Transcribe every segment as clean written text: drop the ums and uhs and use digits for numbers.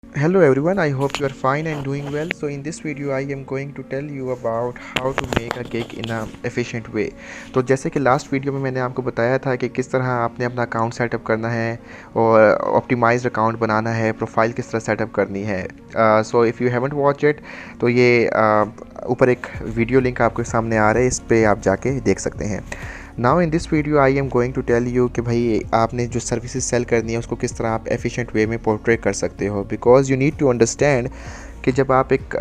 Hello everyone, I hope you are fine and doing well. So in this video I am going to tell you about how to make a gig in a efficient way. तो जैसे कि last video में मैंने आपको बताया था कि किस तरह आपने अपना अकाउंट सेटअप करना है और ऑप्टिमाइज्ड अकाउंट बनाना है, प्रोफाइल किस तरह सेटअप करनी है। So if you haven't watch it तो ये ऊपर एक वीडियो लिंक आपके सामने आ रहा है, इस पर आप जाके देख सकते हैं। Now in this video I am going to tell you कि भाई आपने जो सर्विसेज सेल करनी है उसको किस तरह आप एफिशिएंट वे में पोर्ट्रे कर सकते हो, because you need to understand कि जब आप एक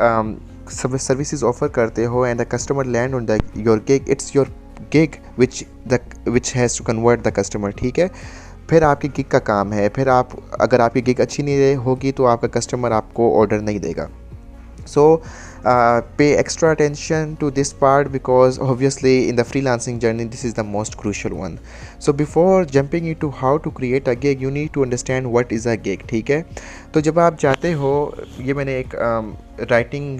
सर्विसेज ऑफर करते हो and the customer land on the your gig, it's your gig which has to convert the customer. ठीक है, फिर आपकी गिग का काम है, फिर आप अगर आपकी गिग अच्छी नहीं होगी तो आपका कस्टमर आपको ऑर्डर नहीं देगा। So pay extra attention to this part because obviously in the freelancing journey this is the most crucial one. So before jumping into how to create a gig you need to understand what is a gig. ठीक है, तो जब आप जाते हो, ये मैंने एक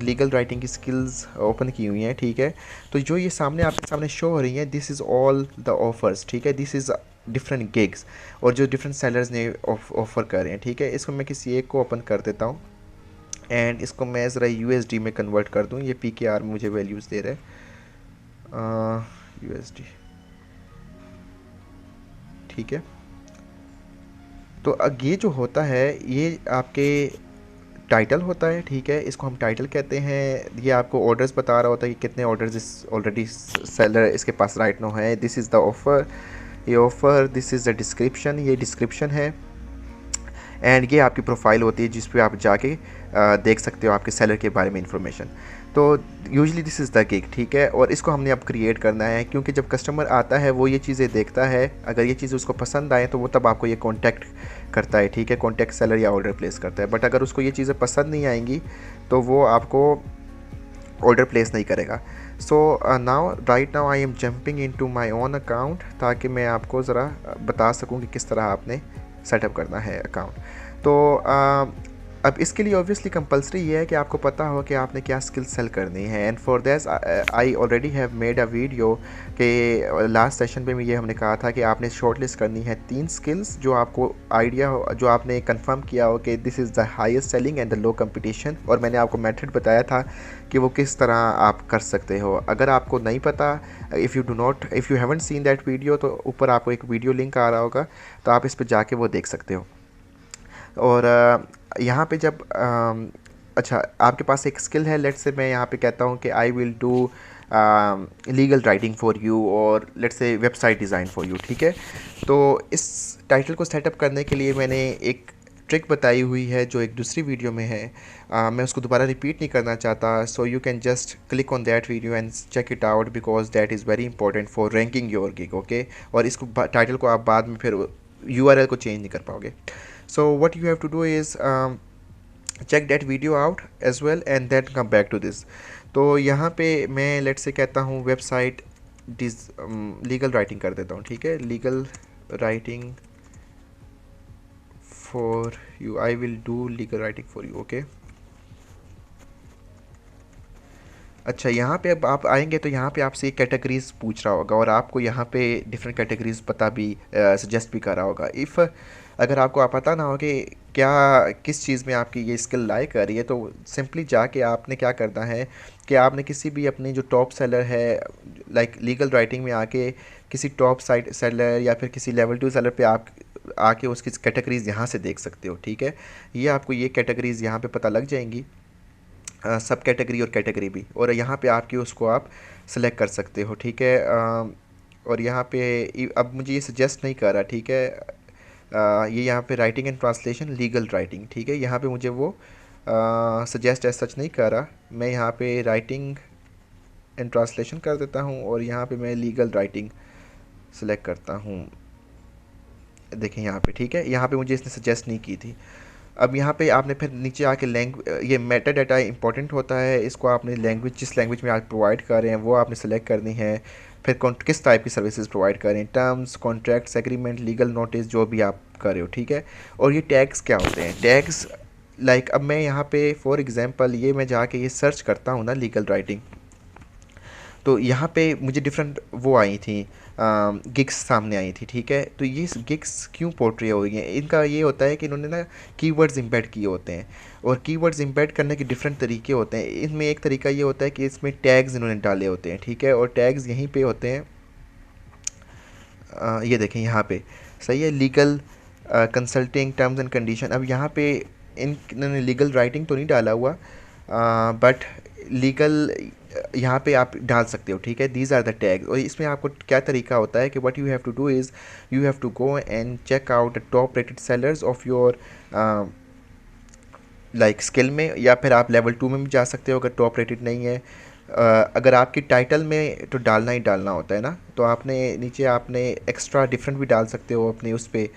लीगल राइटिंग की स्किल्स ओपन की हुई हैं। ठीक है, तो जो ये सामने आपके सामने शो हो रही हैं, this is all the offers. ठीक है, दिस इज़ डिफरेंट गिग्स और जो डिफरेंट सेलर्स ने ऑफ़र कर रहे हैं। ठीक है, इसको मैं किसी एक को ओपन कर देता हूँ एंड इसको मैं ज़रा यूएसडी में कन्वर्ट कर दूँ। ये पीकेआर में मुझे वैल्यूज़ दे रहे हैं यूएसडी। ठीक है, तो अब ये जो होता है ये आपके टाइटल होता है। ठीक है, इसको हम टाइटल कहते हैं। ये आपको ऑर्डर्स बता रहा होता है कि कितने ऑर्डर्स इस ऑलरेडी सेलर इसके पास राइट नो है। दिस इज़ द ऑफ़र, ये offer, this is the description, ये डिस्क्रिप्शन है एंड ये आपकी प्रोफाइल होती है जिस पे आप जाके देख सकते हो आपके सेलर के बारे में इंफॉर्मेशन। तो usually this is the gig. ठीक है, और इसको हमने अब क्रिएट करना है क्योंकि जब कस्टमर आता है वो ये चीज़ें देखता है, अगर ये चीज़ें उसको पसंद आए तो वो तब आपको ये कॉन्टैक्ट करता है। ठीक है, कॉन्टैक्ट सेलर या ऑर्डर प्लेस करता है। बट अगर उसको ये चीज़ें पसंद नहीं आएंगी तो वो आपको ऑर्डर प्लेस नहीं करेगा। So now right now I am jumping into my own account ताकि मैं आपको ज़रा बता सकूं कि किस तरह आपने सेटअप करना है अकाउंट। तो अब इसके लिए ऑब्वियसली कंपलसरी ये है कि आपको पता हो कि आपने क्या स्किल सेल करनी है and for that I already have made a video कि लास्ट सेशन पे में ये हमने कहा था कि आपने शॉर्टलिस्ट करनी है 3 स्किल्स जो आपको आइडिया हो, जो आपने कंफर्म किया हो कि this is the highest selling and the low competition, और मैंने आपको मेथड बताया था कि वो किस तरह आप कर सकते हो। अगर आपको नहीं पता, if you haven't seen that video, तो ऊपर आपको एक वीडियो लिंक आ रहा होगा, तो आप इस पर जाके वो देख सकते हो। और यहाँ पे जब अच्छा आपके पास एक स्किल है, लेट्स से मैं यहाँ पे कहता हूँ कि I will do legal writing for you और let's say website design for you. ठीक है, तो इस टाइटल को सेटअप करने के लिए मैंने एक ट्रिक बताई हुई है जो एक दूसरी वीडियो में है। मैं उसको दोबारा रिपीट नहीं करना चाहता, so you can just click on that video and check it out because that is very important for ranking your gig. Okay, और इसको टाइटल को आप बाद में फिर यूआरएल को चेंज नहीं कर पाओगे। So what you have to do is check that video out as well and then come back to this. तो यहाँ पे मैं लेट से कहता हूँ वेबसाइट लीगल राइटिंग कर देता हूँ। ठीक है, legal writing for you, I will do legal writing for you. Okay, अच्छा यहाँ पे अब आप आएंगे तो यहाँ पे आपसे कैटेगरीज पूछ रहा होगा और आपको यहाँ पे डिफरेंट कैटेगरीज पता भी सजेस्ट भी कर रहा होगा। इफ़ अगर आपको पता ना हो कि क्या किस चीज़ में आपकी ये स्किल लाई कर रही है, तो सिंपली जाके आपने क्या करना है कि आपने किसी भी अपनी जो टॉप सेलर है लाइक लीगल राइटिंग में आके किसी टॉप साइट सेलर या फिर किसी लेवल 2 सेलर पे आप आके उसकी कैटेगरीज यहाँ से देख सकते हो। ठीक है, ये आपको ये कैटेगरीज यहाँ पे पता लग जाएंगी, सब कैटेगरी और कैटेगरी भी, और यहाँ पे आपकी उसको आप सेलेक्ट कर सकते हो। ठीक है, और यहाँ पे अब मुझे ये सजेस्ट नहीं कर रहा। ठीक है, ये यहाँ पे writing and translation legal writing. ठीक है, यहाँ पे मुझे वो सजेस्ट एज सच नहीं कर रहा। मैं यहाँ पे राइटिंग एंड ट्रांसलेशन कर देता हूँ और यहाँ पे मैं लीगल राइटिंग सेलेक्ट करता हूँ। देखें यहाँ पे, ठीक है, यहाँ पे मुझे इसने सजेस्ट नहीं की थी। अब यहाँ पे आपने फिर नीचे आके ये मेटा डाटा इंपॉर्टेंट होता है, इसको आपने लैंग्वेज जिस लैंग्वेज में आप प्रोवाइड कर रहे हैं वो आपने सेलेक्ट करनी है। फिर किस टाइप की सर्विसेज प्रोवाइड कर रहे हैं, terms, contracts, agreement, legal notice, जो भी आप कर रहे हो। ठीक है, और ये टैग्स क्या होते हैं, टैग्स लाइक अब मैं यहाँ पे फॉर एग्जांपल ये मैं जाके ये सर्च करता हूँ ना लीगल राइटिंग, तो यहाँ पे मुझे डिफरेंट वो आई थी गिग्स सामने आई थी, ठीक है। तो ये गिग्स क्यों पोर्ट्रे हो गई हैं, इनका ये होता है कि इन्होंने ना कीवर्ड्स इंपेड किए होते हैं, और कीवर्ड्स इंपेड करने के डिफरेंट तरीके होते हैं। इनमें एक तरीका ये होता है कि इसमें टैग्स इन्होंने डाले होते हैं, ठीक है, और टैग्स यहीं पे होते हैं, ये देखें यहाँ पे, सही है, legal consulting terms and condition. अब यहाँ पे इन्होंने लीगल राइटिंग तो नहीं डाला हुआ, बट लीगल यहाँ पे आप डाल सकते हो, ठीक है। These are the tags. और इसमें आपको क्या तरीका होता है कि what you have to do is you have to go and check out the top rated sellers of your like skill में, या फिर आप लेवल 2 में भी जा सकते हो अगर टॉप रेटेड नहीं है। अगर आपकी टाइटल में तो डालना ही डालना होता है ना, तो आपने नीचे आपने एक्स्ट्रा डिफरेंट भी डाल सकते हो अपने उस पर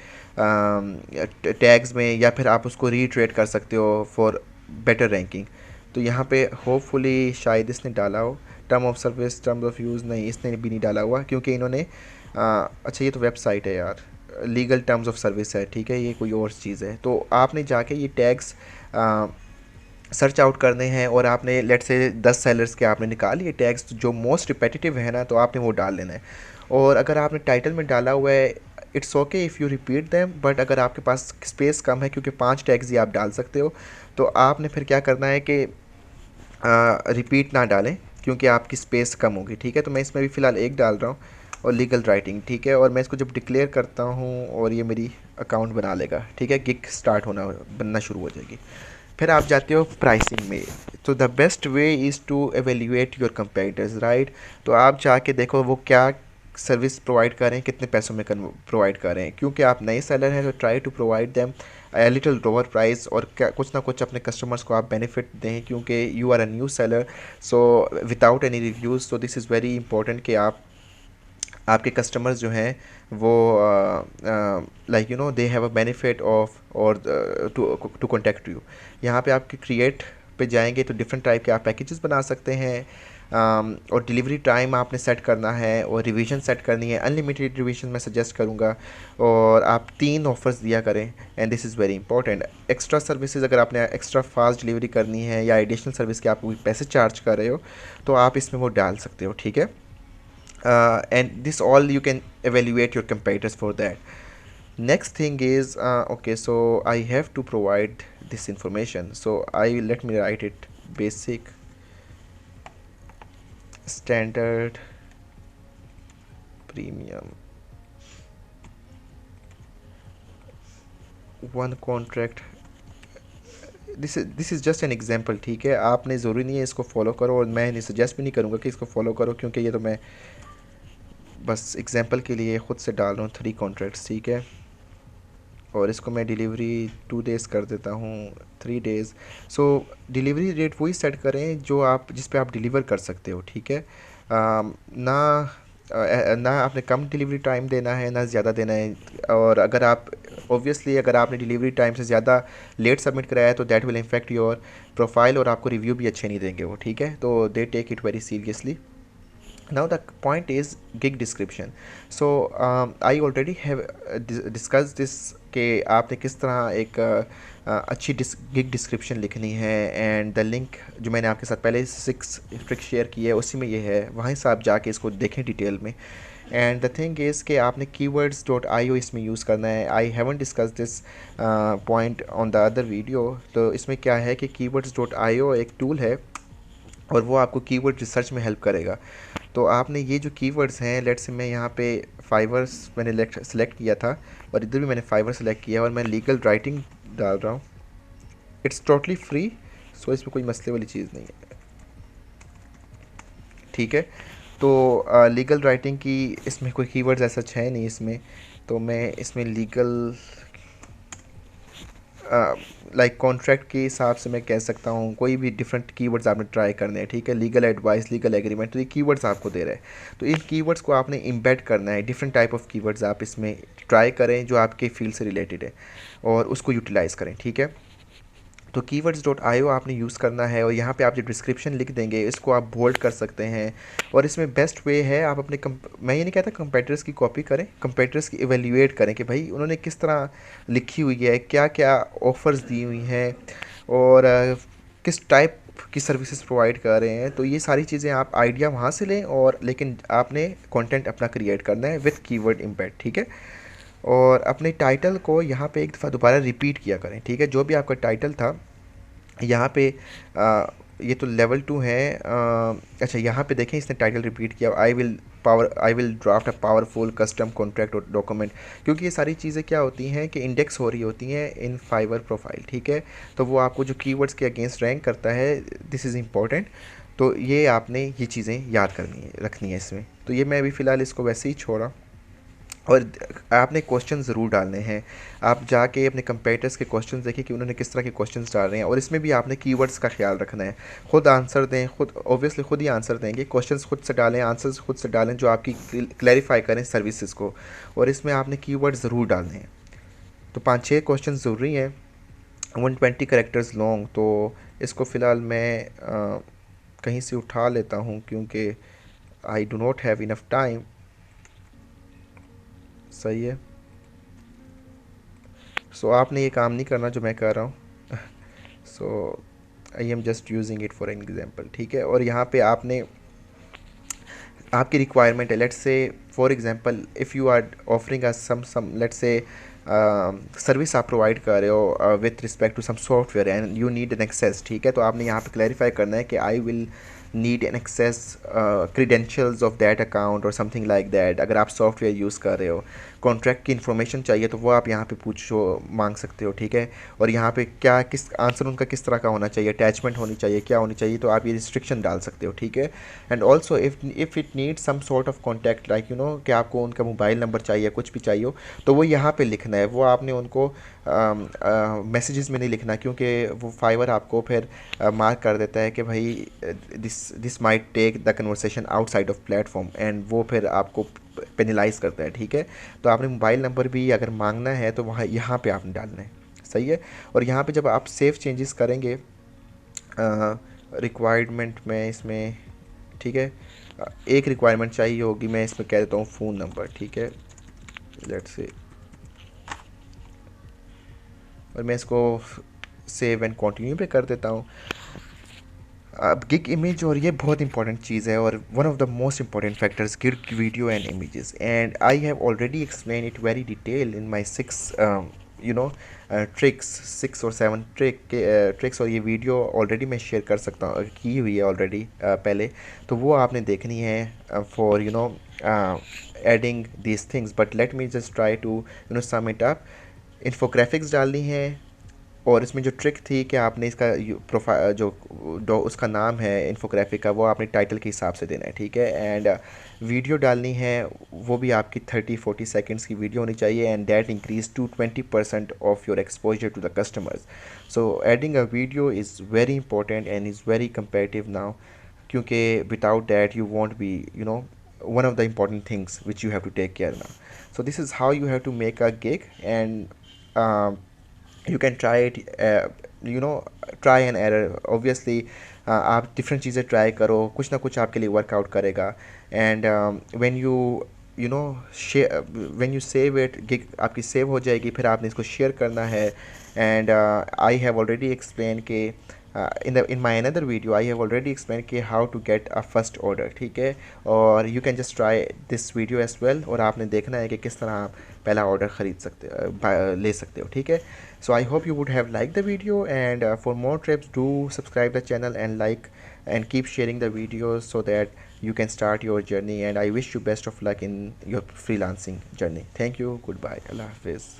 टैग्स में, या फिर आप उसको रीट्रेट कर सकते हो फॉर बेटर रैंकिंग। तो यहाँ पे होपफुली शायद इसने डाला हो term of service, terms of use, नहीं इसने भी नहीं डाला हुआ, क्योंकि इन्होंने अच्छा ये तो वेबसाइट है यार, लीगल टर्म्स ऑफ सर्विस है, ठीक है, ये कोई और चीज़ है। तो आपने जाके ये टैग्स सर्च आउट करने हैं, और आपने लेट से 10 सेलर्स के आपने निकाल लिए टैग्स जो मोस्ट रिपीटेटिव है ना, तो आपने वो डाल लेना है। और अगर आपने टाइटल में डाला हुआ है, it's okay if you repeat them, but अगर आपके पास स्पेस कम है, क्योंकि 5 टैग्स ही आप डाल सकते हो, तो आपने फिर क्या करना है कि रिपीट ना डालें, क्योंकि आपकी स्पेस कम होगी, ठीक है। तो मैं इसमें भी फ़िलहाल एक डाल रहा हूँ, और लीगल राइटिंग, ठीक है। और मैं इसको जब डिक्लेयर करता हूँ और ये मेरी अकाउंट बना लेगा, ठीक है, गिग स्टार्ट बनना शुरू हो जाएगी। फिर आप जाते हो प्राइसिंग में। तो the best way is to evaluate your competitors, right. तो आप जाके देखो वो क्या सर्विस प्रोवाइड कर रहे हैं, कितने पैसों में प्रोवाइड कर रहे हैं। क्योंकि आप नए सेलर हैं, तो try to provide them a little lower price, और क्या कुछ ना कुछ अपने कस्टमर्स को आप बेनिफिट दें, क्योंकि you are a new seller, so without any reviews. So this is very important कि आप आपके कस्टमर्स जो हैं वो like you know they have a benefit of और टू कॉन्टेक्ट यू। यहाँ पे आपके क्रिएट पे जाएंगे तो डिफरेंट टाइप के आप पैकेजेस बना सकते हैं, और डिलीवरी टाइम आपने सेट करना है, और रिवीजन सेट करनी है, अनलिमिटेड रिवीजन मैं सजेस्ट करूँगा, और आप 3 ऑफर्स दिया करें, and this is very important. Extra services अगर आपने एक्स्ट्रा फास्ट डिलीवरी करनी है, या एडिशनल सर्विस के आप कोई पैसे चार्ज कर रहे हो, तो आप इसमें वो डाल सकते हो, ठीक है। And this all you can evaluate your competitors for that. Next thing is okay, so I have to provide this information, so let me write it: basic, standard, premium, one contract. This is just an example, ठीक है। आपने ज़रूरी नहीं है इसको follow करो, और मैं सजेस्ट भी नहीं करूँगा कि इसको फॉलो करो, क्योंकि ये तो मैं बस एग्जांपल के लिए ख़ुद से डाल रहा हूँ 3 कॉन्ट्रैक्ट्स, ठीक है। और इसको मैं डिलीवरी 2 डेज़ कर देता हूँ, 3 डेज़। सो डिलीवरी रेट वही सेट करें जो आप जिस पे आप डिलीवर कर सकते हो, ठीक है। ना आपने कम डिलीवरी टाइम देना है, ना ज़्यादा देना है। और अगर आप ऑब्वियसली अगर आपने डिलीवरी टाइम से ज़्यादा लेट सबमिट कराया है, तो that will effect your profile, और आपको रिव्यू भी अच्छे नहीं देंगे वो, ठीक है। तो they take it very seriously. Now the point is gig description. So I already have discussed this कि आपने किस तरह एक अच्छी गिग डिस्क्रिप्शन लिखनी है, एंड द लिंक जो मैंने आपके साथ पहले 6 ट्रिक शेयर की है उसी में ये है, वहीं से आप जाके इसको देखें डिटेल में। एंड द थिंग इज़ कि आपने keywords.io इसमें यूज़ करना है। I haven't discuss this point on the other video. तो इसमें क्या है कि keywords.io एक टूल है, और वो आपको कीवर्ड रिसर्च में हेल्प करेगा। तो आपने ये जो कीवर्ड्स हैं, लेट्स से मैं यहाँ पे फाइवर्स मैंने सेलेक्ट किया था, और इधर भी मैंने फाइवर सेलेक्ट किया है, और मैं लीगल राइटिंग डाल रहा हूँ। इट्स टोटली फ्री, सो इसमें कोई मसले वाली चीज़ नहीं है, ठीक है। तो लीगल राइटिंग की इसमें कोई कीवर्ड्स ऐसा है नहीं इसमें, तो मैं इसमें लीगल लाइक कॉन्ट्रैक्ट के हिसाब से मैं कह सकता हूँ कोई भी डिफरेंट कीवर्ड्स आपने ट्राई करने हैं, ठीक है। लीगल एडवाइस, लीगल एग्रीमेंट, तो ये कीवर्ड्स आपको दे रहे हैं। तो इन कीवर्ड्स को आपने एम्बेड करना है, डिफरेंट टाइप ऑफ कीवर्ड्स आप इसमें ट्राई करें जो आपके फील्ड से रिलेटेड है, और उसको यूटिलाइज़ करें, ठीक है। तो keywords.io आपने यूज़ करना है, और यहाँ पे आप जो डिस्क्रिप्शन लिख देंगे इसको आप बोल्ड कर सकते हैं। और इसमें बेस्ट वे है आप अपने मैं ये नहीं कहता कंपेटिटर्स की कॉपी करें, कंपेटिटर्स की एवेल्यूएट करें कि भाई उन्होंने किस तरह लिखी हुई है, क्या क्या ऑफ़र्स दी हुई हैं, और किस टाइप की सर्विसेज प्रोवाइड कर रहे हैं। तो ये सारी चीज़ें आप आइडिया वहाँ से लें, और लेकिन आपने कंटेंट अपना क्रिएट करना है विथ कीवर्ड इम्पैक्ट, ठीक है। और अपने टाइटल को यहाँ पे एक दफ़ा दोबारा रिपीट किया करें, ठीक है। जो भी आपका टाइटल था यहाँ पे ये तो लेवल 2 है। अच्छा, यहाँ पे देखें इसने टाइटल रिपीट किया, I will draft a powerful custom contract और डॉक्यूमेंट, क्योंकि ये सारी चीज़ें क्या होती हैं कि इंडेक्स हो रही होती हैं इन फाइवर प्रोफाइल, ठीक है। तो वो आपको जो कीवर्ड्स के अगेंस्ट रैंक करता है, दिस इज़ इम्पॉर्टेंट। तो ये आपने ये चीज़ें याद करनी है, रखनी है इसमें। तो ये मैं अभी फ़िलहाल इसको वैसे ही छोड़ा। और आपने क्वेश्चन ज़रूर डालने हैं। आप जाके अपने कंपेटिटर्स के क्वेश्चन देखिए कि उन्होंने किस तरह के क्वेश्चंस डाल रहे हैं, और इसमें भी आपने कीवर्ड्स का ख्याल रखना है। खुद आंसर दें, खुद ऑब्वियसली खुद ही आंसर देंगे, क्वेश्चंस खुद से डालें, आंसर्स खुद से डालें जो आपकी क्लैरिफाई करें सर्विसेज को, और इसमें आपने कीवर्ड ज़रूर डालने हैं। तो 5-6 क्वेश्चन ज़रूरी हैं, 120 कैरेक्टर्स लॉन्ग। तो इसको फ़िलहाल मैं कहीं से उठा लेता हूँ, क्योंकि I do not have enough time. सही है। सो आपने ये काम नहीं करना जो मैं कर रहा हूँ। So I am just using it for an example, ठीक है। और यहाँ पे आपने आपकी रिक्वायरमेंट है, let's say for example if you are offering us some let's say service आप प्रोवाइड कर रहे हो with respect to some software and you need an access, ठीक है। तो आपने यहाँ पे क्लैरिफाई करना है कि I will need an access credentials of that account और समथिंग लाइक दैट। अगर आप सॉफ्टवेयर यूज़ कर रहे हो, कॉन्ट्रैक्ट की इन्फॉर्मेशन चाहिए तो वो आप यहाँ पे पूछो, मांग सकते हो, ठीक है। और यहाँ पे क्या किस आंसर उनका किस तरह का होना चाहिए, अटैचमेंट होनी चाहिए, क्या होनी चाहिए, तो आप ये रिस्ट्रिक्शन डाल सकते हो, ठीक है। And also if it need some sort of contact like you know कि आपको उनका मोबाइल नंबर चाहिए, कुछ भी चाहिए हो, तो वो यहाँ पे लिखना है। वो आपने उनको मैसेजेस में नहीं लिखना, क्योंकि वो फाइवर आपको फिर मार्क कर देता है कि भाई this might take the conversation outside of platform, and वो फिर आपको पेनलाइज करता है, ठीक है। तो आपने मोबाइल नंबर भी अगर मांगना है तो वहाँ यहाँ पे आपने डालना है, सही है। और यहाँ पे जब आप सेव चेंजेस करेंगे रिक्वायरमेंट में इसमें, ठीक है, एक रिक्वायरमेंट चाहिए होगी, मैं इसमें कह देता हूँ फ़ोन नंबर, ठीक है, लेट्स से। और मैं इसको सेव एंड कंटिन्यू पे कर देता हूँ। अब गिग इमेज, और ये बहुत इंपॉर्टेंट चीज़ है और one of the most important factors gig video and images, and I have already explain it very detail in my 6 you know tricks, 6 और 7 ट्रिक्स। और ये वीडियो ऑलरेडी मैं शेयर कर सकता हूँ, की हुई है ऑलरेडी पहले, तो वो आपने देखनी है for you know adding these things. But let me just try to you know sum it up. Infographics डालनी है, और इसमें जो ट्रिक थी कि आपने इसका प्रोफाइल जो उसका नाम है इन्फोग्राफिक का, वो आपने टाइटल के हिसाब से देना है, ठीक है। एंड वीडियो डालनी है, वो भी आपकी 30-40 सेकेंड्स की वीडियो होनी चाहिए, and that increase to 20% of your exposure to the customers. So adding a video is very important and is very competitive now, क्योंकि without that you won't be you know one of the important things which you have to take care now. So this is how you have to make a gig, and you can try it, you know, try and error obviously। आप different चीज़ें try करो, कुछ ना कुछ आपके लिए workout करेगा। And when you you know when you save it, gig आपकी सेव हो जाएगी, फिर आपने इसको शेयर करना है। And I have already explain के in my another video I have already explained कि how to get a first order, ठीक है। और you can just try this video as well, और आपने देखना है कि किस तरह आप पहला ऑर्डर ख़रीद सकते ले सकते हो, ठीक है। So I hope you would have liked the video, and for more tips do subscribe the channel and like and keep sharing the videos so that you can start your journey, and I wish you best of luck in your freelancing journey. Thank you, goodbye, Allah Hafiz.